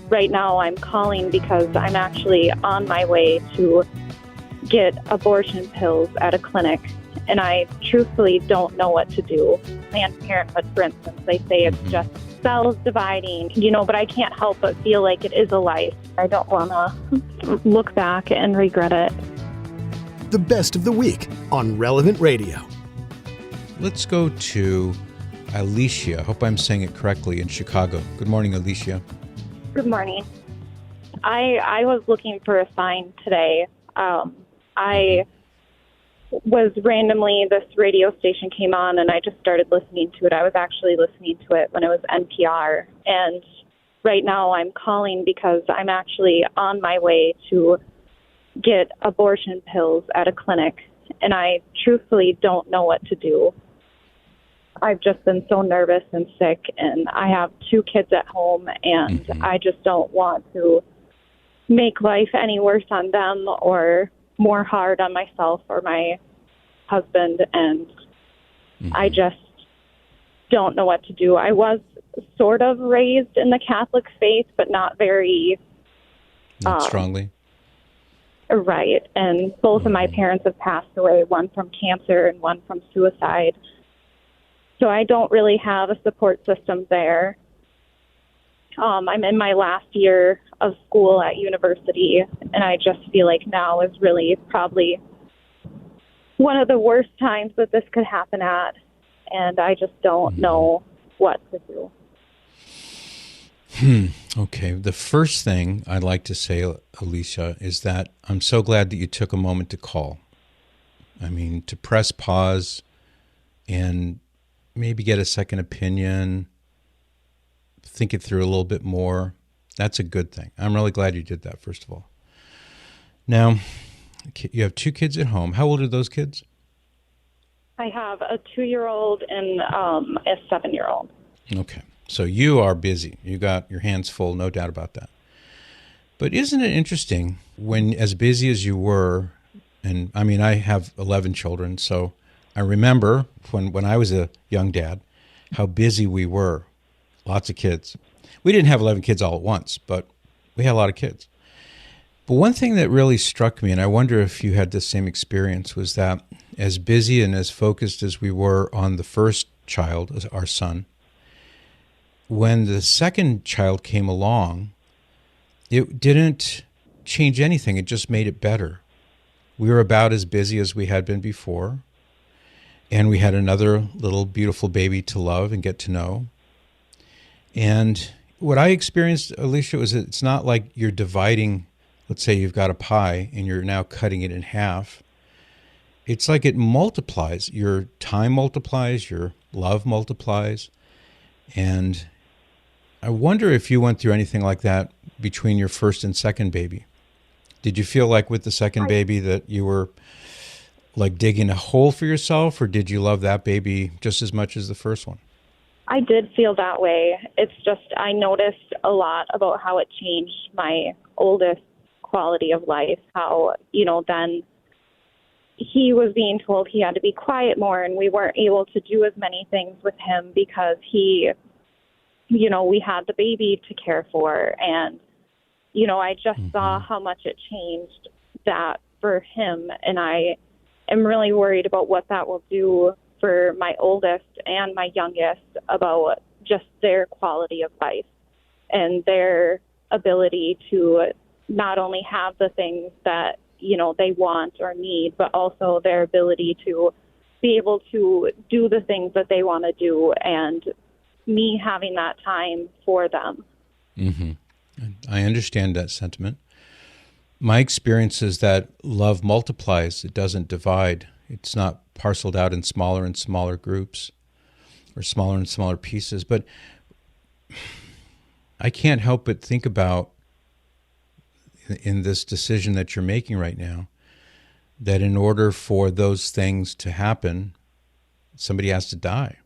Right now I'm calling because I'm actually on my way to get abortion pills at a clinic, and I truthfully don't know what to do. Planned Parenthood, for instance, they say it's just cells dividing, but I can't help but feel like it is a life. I don't want to look back and regret it. The best of the week on Relevant Radio. Let's go to Alicia. I hope I'm saying it correctly, in Chicago. Good morning, Alicia. Good morning. I was looking for a sign today. I was randomly, this radio station came on and I just started listening to it. I was actually listening to it when it was NPR. And right now I'm calling because I'm actually on my way to get abortion pills at a clinic. And I truthfully don't know what to do. I've just been so nervous and sick, and I have 2 kids at home, and I just don't want to make life any worse on them or more hard on myself or my husband, and I just don't know what to do. I was sort of raised in the Catholic faith, but not very... Not strongly? Right, and both of my parents have passed away, one from cancer and one from suicide. So I don't really have a support system there. I'm in my last year of school at university, and I just feel like now is really probably one of the worst times that this could happen at, and I just don't know what to do. Okay. The first thing I'd like to say, Alicia, is that I'm so glad that you took a moment to call. I mean, to press pause and maybe get a second opinion, think it through a little bit more. That's a good thing. I'm really glad you did that, first of all. Now, you have 2 kids at home. How old are those kids? I have a 2-year-old and a 7-year-old. Okay. So you are busy. You got your hands full, no doubt about that. But isn't it interesting when, as busy as you were, and I mean, I have 11 children, so I remember when I was a young dad, how busy we were. Lots of kids. We didn't have 11 kids all at once, but we had a lot of kids. But one thing that really struck me, and I wonder if you had the same experience, was that as busy and as focused as we were on the first child, our son, when the second child came along, it didn't change anything. It just made it better. We were about as busy as we had been before. And we had another little beautiful baby to love and get to know. And what I experienced, Alicia, was it's not like you're dividing, let's say you've got a pie and you're now cutting it in half. It's like it multiplies. Your time multiplies, your love multiplies. And I wonder if you went through anything like that between your first and second baby. Did you feel like with the second baby that you were like digging a hole for yourself, or did you love that baby just as much as the first one? I did feel that way. It's just I noticed a lot about how it changed my oldest quality of life, how, then he was being told he had to be quiet more, and we weren't able to do as many things with him because he, we had the baby to care for. And, I just saw how much it changed that for him, and I am really worried about what that will do for my oldest and my youngest, about just their quality of life and their ability to not only have the things that, they want or need, but also their ability to be able to do the things that they want to do, and me having that time for them. I understand that sentiment. My experience is that love multiplies. It doesn't divide. It's not parceled out in smaller and smaller groups or smaller and smaller pieces. But I can't help but think about, in this decision that you're making right now, that in order for those things to happen, somebody has to die.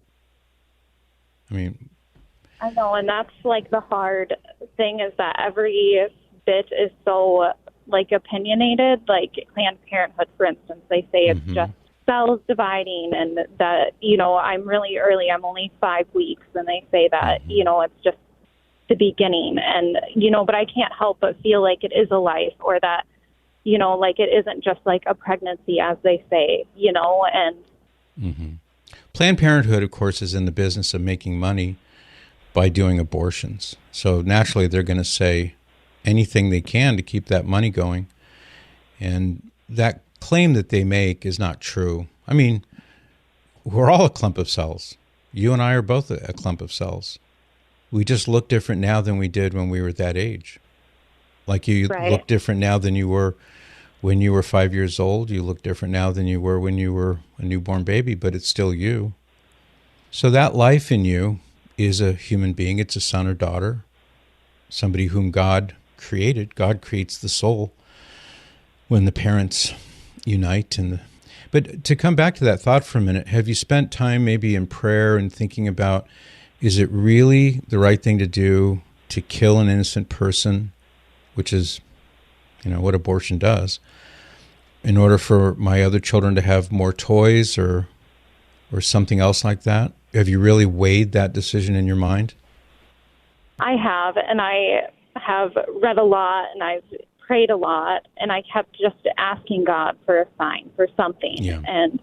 I know, and that's like the hard thing, is that every bit is so opinionated. Like Planned Parenthood, for instance, they say it's just cells dividing, and that, I'm really early. I'm only 5 weeks, and they say that, it's just the beginning. And, you know, but I can't help but feel like it is a life, or that, you know, like it isn't just like a pregnancy, as they say, you know, and. Mm-hmm. Planned Parenthood, of course, is in the business of making money by doing abortions. So naturally, they're going to say anything they can to keep that money going. And that claim that they make is not true. I mean, we're all a clump of cells. You and I are both a clump of cells. We just look different now than we did when we were that age. Like you Right. look different now than you were when you were 5 years old. You look different now than you were when you were a newborn baby, but it's still you. So that life in you is a human being. It's a son or daughter, somebody whom God created. God creates the soul when the parents unite. But to come back to that thought for a minute, have you spent time maybe in prayer and thinking about, is it really the right thing to do to kill an innocent person, which is, you know, what abortion does, in order for my other children to have more toys or something else like that? Have you really weighed that decision in your mind? I have, and I have read a lot, and I've prayed a lot, and I kept just asking God for a sign, for something. Yeah. And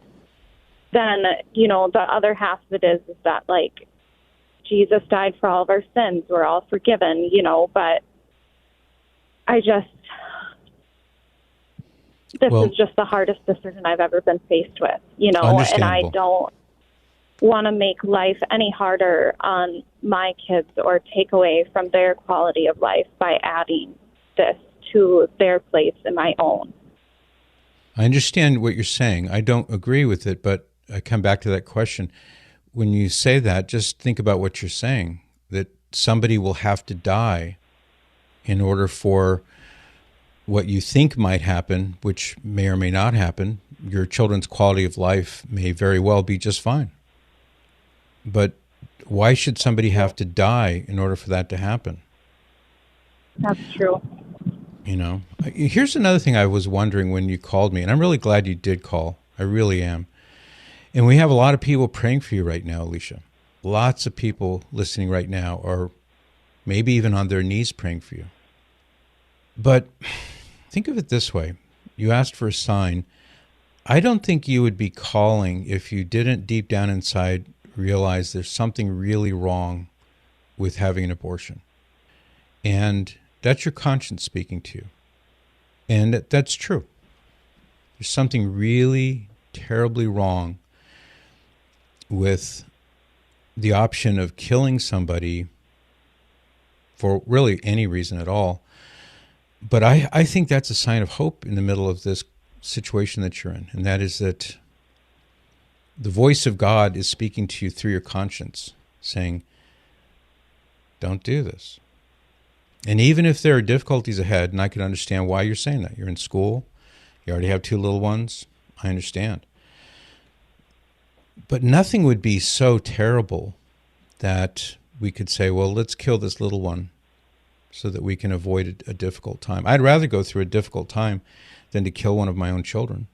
then, you know, the other half of it is that, like, Jesus died for all of our sins. We're all forgiven, you know, but I just, this is just the hardest decision I've ever been faced with, you know, and I don't want to make life any harder on my kids or take away from their quality of life by adding this to their place in my own. I understand what you're saying. I don't agree with it, but I come back to that question. When you say that, just think about what you're saying, that somebody will have to die in order for what you think might happen, which may or may not happen. Your children's quality of life may very well be just fine. But why should somebody have to die in order for that to happen? That's true. You know, here's another thing I was wondering when you called me, and I'm really glad you did call. I really am. And we have a lot of people praying for you right now, Alicia. Lots of people listening right now, or maybe even on their knees praying for you. But think of it this way. You asked for a sign. I don't think you would be calling if you didn't deep down inside realize there's something really wrong with having an abortion. And that's your conscience speaking to you. And that's true. There's something really terribly wrong with the option of killing somebody for really any reason at all. But I think that's a sign of hope in the middle of this situation that you're in. And that is that the voice of God is speaking to you through your conscience, saying, don't do this. And even if there are difficulties ahead, and I can understand why you're saying that. You're in school. You already have 2 little ones. I understand. But nothing would be so terrible that we could say, well, let's kill this little one so that we can avoid a difficult time. I'd rather go through a difficult time than to kill one of my own children.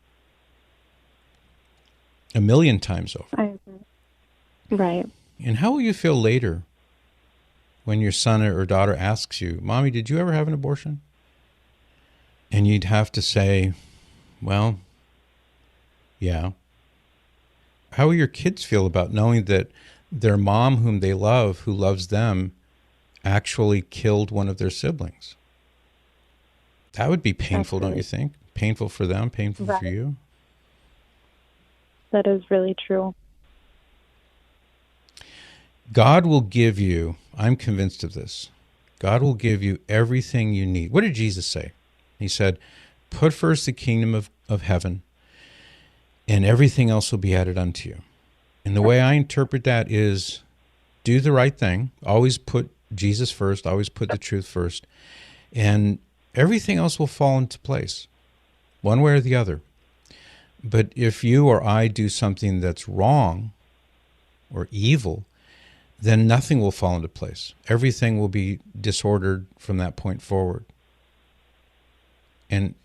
1,000,000 times over. I agree. Right. And how will you feel later when your son or daughter asks you, Mommy, did you ever have an abortion? And you'd have to say, well, yeah. How will your kids feel about knowing that their mom, whom they love, who loves them, actually killed one of their siblings? That would be painful, don't you think? Painful for them, painful for you. That is really true. God will give you, I'm convinced of this, God will give you everything you need. What did Jesus say? He said, put first the kingdom of heaven, and everything else will be added unto you. And the way I interpret that is, do the right thing, always put Jesus first, always put the truth first, and everything else will fall into place, one way or the other. But if you or I do something that's wrong or evil, then nothing will fall into place. Everything will be disordered from that point forward. And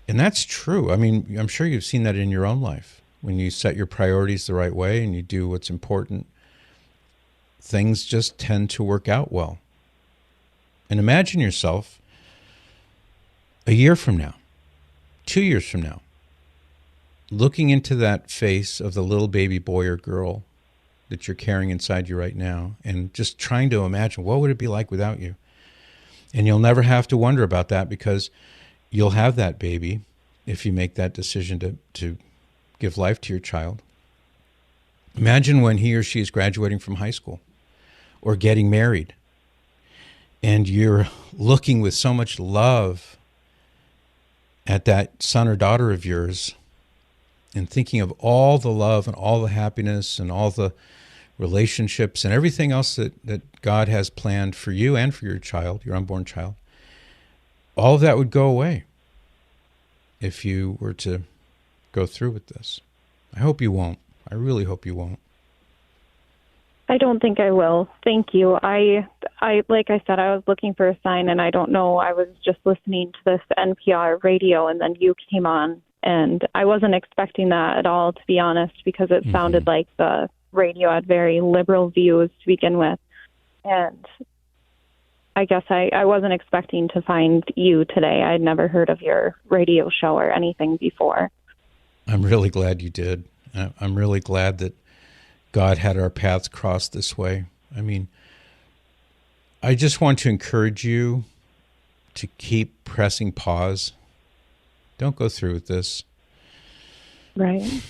that's true. I mean, I'm sure you've seen that in your own life. When you set your priorities the right way and you do what's important, things just tend to work out well. And imagine yourself a year from now, 2 years from now, looking into that face of the little baby boy or girl that you're carrying inside you right now, and just trying to imagine what would it be like without you. And you'll never have to wonder about that, because you'll have that baby if you make that decision to give life to your child. Imagine when he or she is graduating from high school or getting married, and you're looking with so much love at that son or daughter of yours, and thinking of all the love and all the happiness and all the relationships and everything else that God has planned for you and for your child, your unborn child. All of that would go away if you were to go through with this. I hope you won't. I really hope you won't. I don't think I will. Thank you. I like I said, I was looking for a sign, and I don't know. I was just listening to this NPR radio, and then you came on, and I wasn't expecting that at all, to be honest, because it sounded like the radio had very liberal views to begin with. And I guess I wasn't expecting to find you today. I'd never heard of your radio show or anything before. I'm really glad you did. I'm really glad that God had our paths crossed this way. I mean, I just want to encourage you to keep pressing pause. Don't go through with this. Right.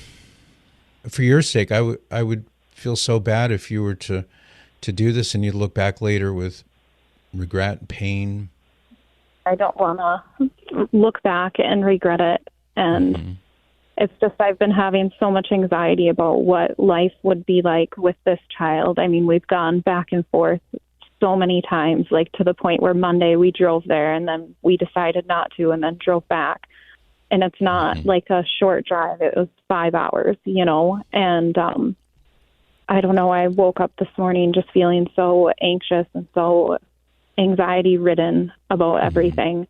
For your sake, I would feel so bad if you were to do this and you'd look back later with regret and pain. I don't want to look back and regret it. And it's just, I've been having so much anxiety about what life would be like with this child. I mean, we've gone back and forth so many times, like to the point where Monday we drove there and then we decided not to and then drove back. And it's not like a short drive. It was 5 hours, and I don't know. I woke up this morning just feeling so anxious and so anxiety ridden about everything.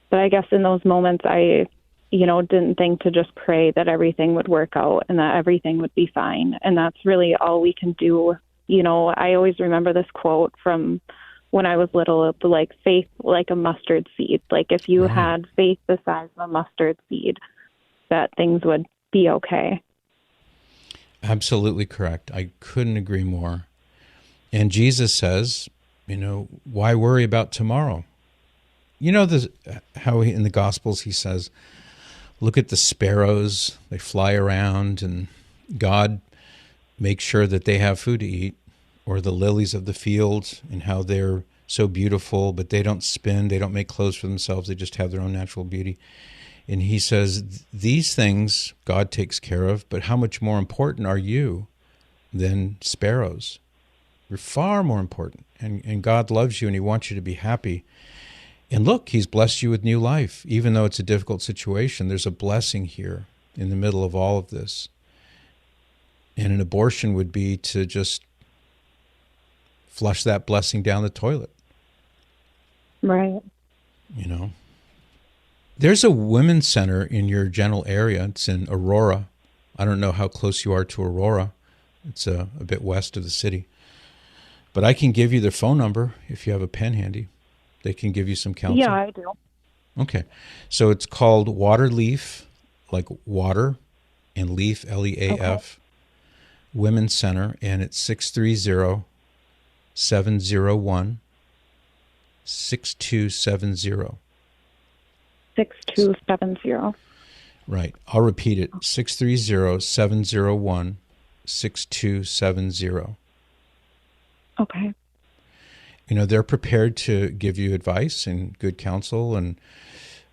But I guess in those moments, I didn't think to just pray that everything would work out and that everything would be fine. And that's really all we can do. I always remember this quote from when I was little, like faith like a mustard seed. Like if you had faith the size of a mustard seed, that things would be okay. Absolutely correct. I couldn't agree more. And Jesus says, why worry about tomorrow? How in the Gospels he says, look at the sparrows, they fly around, and God makes sure that they have food to eat, or the lilies of the field and how they're so beautiful, but they don't spin, they don't make clothes for themselves, they just have their own natural beauty. And he says, these things God takes care of, but how much more important are you than sparrows? You're far more important, and God loves you, and he wants you to be happy. And look, he's blessed you with new life. Even though it's a difficult situation, there's a blessing here in the middle of all of this. And an abortion would be to just flush that blessing down the toilet. Right. There's a women's center in your general area. It's in Aurora. I don't know how close you are to Aurora. It's a bit west of the city. But I can give you their phone number if you have a pen handy. They can give you some counseling. Yeah, I do. Okay. So it's called Waterleaf, like water, and leaf, L-E-A-F, Women's Center, and it's 630-701-6270. 6270. Right. I'll repeat it. 630-701-6270. Okay. They're prepared to give you advice and good counsel. And,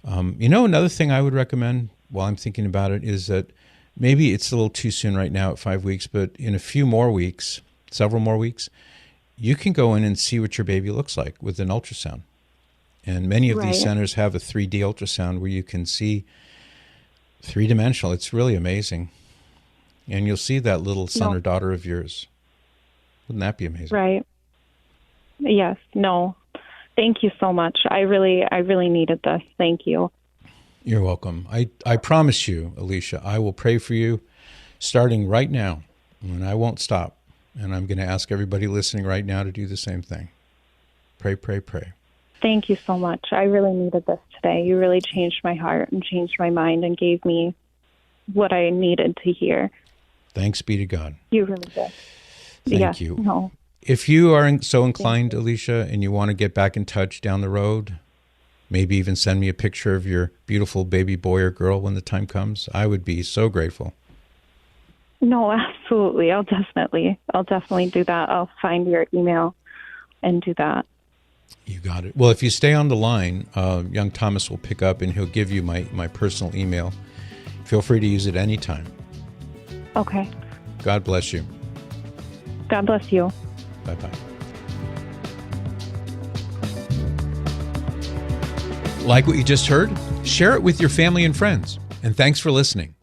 another thing I would recommend while I'm thinking about it is that maybe it's a little too soon right now at 5 weeks, but in a few more weeks, several more weeks, you can go in and see what your baby looks like with an ultrasound. And many of these centers have a 3D ultrasound where you can see three-dimensional. It's really amazing. And you'll see that little son or daughter of yours. Wouldn't that be amazing? Right. Yes. No. Thank you so much. I really needed this. Thank you. You're welcome. I promise you, Alicia, I will pray for you starting right now, and I won't stop. And I'm going to ask everybody listening right now to do the same thing. Pray, pray, pray. Thank you so much. I really needed this today. You really changed my heart and changed my mind and gave me what I needed to hear. Thanks be to God. You really did. Thank you. No. If you are so inclined, Alicia, and you want to get back in touch down the road, maybe even send me a picture of your beautiful baby boy or girl when the time comes, I would be so grateful. No, absolutely. I'll definitely do that. I'll find your email and do that. You got it. Well, if you stay on the line, young Thomas will pick up and he'll give you my personal email. Feel free to use it anytime. Okay. God bless you. God bless you. Bye-bye. Like what you just heard? Share it with your family and friends. And thanks for listening.